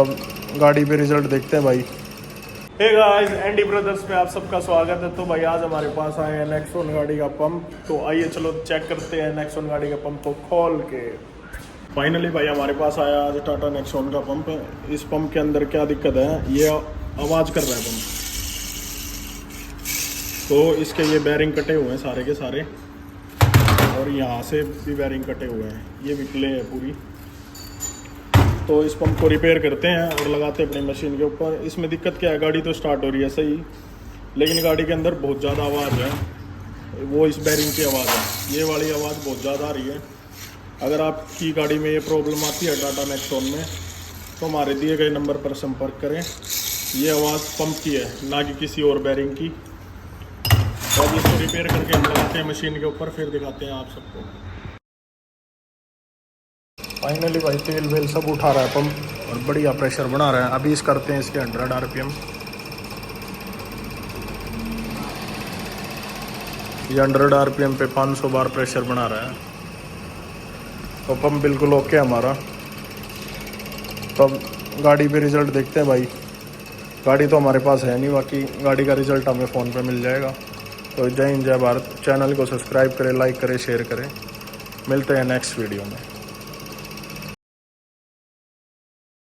अब गाड़ी पे रिजल्ट देखते हैं भाई। हे गाइस, एंडी ब्रदर्स में आप सबका स्वागत है। तो भाई आज हमारे पास आए हैं नेक्सॉन गाड़ी का पंप। तो आइए चलो चेक करते हैं नेक्सॉन गाड़ी का पंप को खोल के। फाइनली भाई हमारे पास आया आज टाटा नेक्सॉन का पंप। इस पंप के अंदर क्या दिक्कत है, ये आवाज़ कर रहा है पंप। तो इसके ये बैरिंग कटे हुए हैं सारे के सारे, और यहाँ से भी बैरिंग कटे हुए हैं, ये भी प्ले है पूरी। तो इस पंप को रिपेयर करते हैं और लगाते हैं अपनी मशीन के ऊपर। इसमें दिक्कत क्या है, गाड़ी तो स्टार्ट हो रही है सही, लेकिन गाड़ी के अंदर बहुत ज़्यादा आवाज़ है। वो इस बैरिंग की आवाज़ है, ये वाली आवाज़ बहुत ज़्यादा आ रही है। अगर आपकी गाड़ी में ये प्रॉब्लम आती है टाटा नेक्सॉन में, तो हमारे दिए गए नंबर पर संपर्क करें। ये आवाज़ पंप की है, ना कि किसी और बैरिंग की। और इसको रिपेयर करके हम लगाते हैं मशीन के ऊपर, फिर दिखाते हैं आप सबको। फाइनली भाई तेल वेल सब उठा रहा है पंप और बढ़िया प्रेशर बना रहा है। अभी इस करते हैं इसके 100 RPM। ये 100 RPM पे 500 बार प्रेशर बना रहा है। तो पंप बिल्कुल ओके हमारा। तो अब गाड़ी पे रिज़ल्ट देखते हैं भाई। गाड़ी तो हमारे पास है नहीं, बाकी गाड़ी का रिज़ल्ट हमें फ़ोन पे मिल जाएगा। तो जय हिंद जय भारत। चैनल को सब्सक्राइब करें, लाइक करें, शेयर करें। मिलते हैं नेक्स्ट वीडियो में।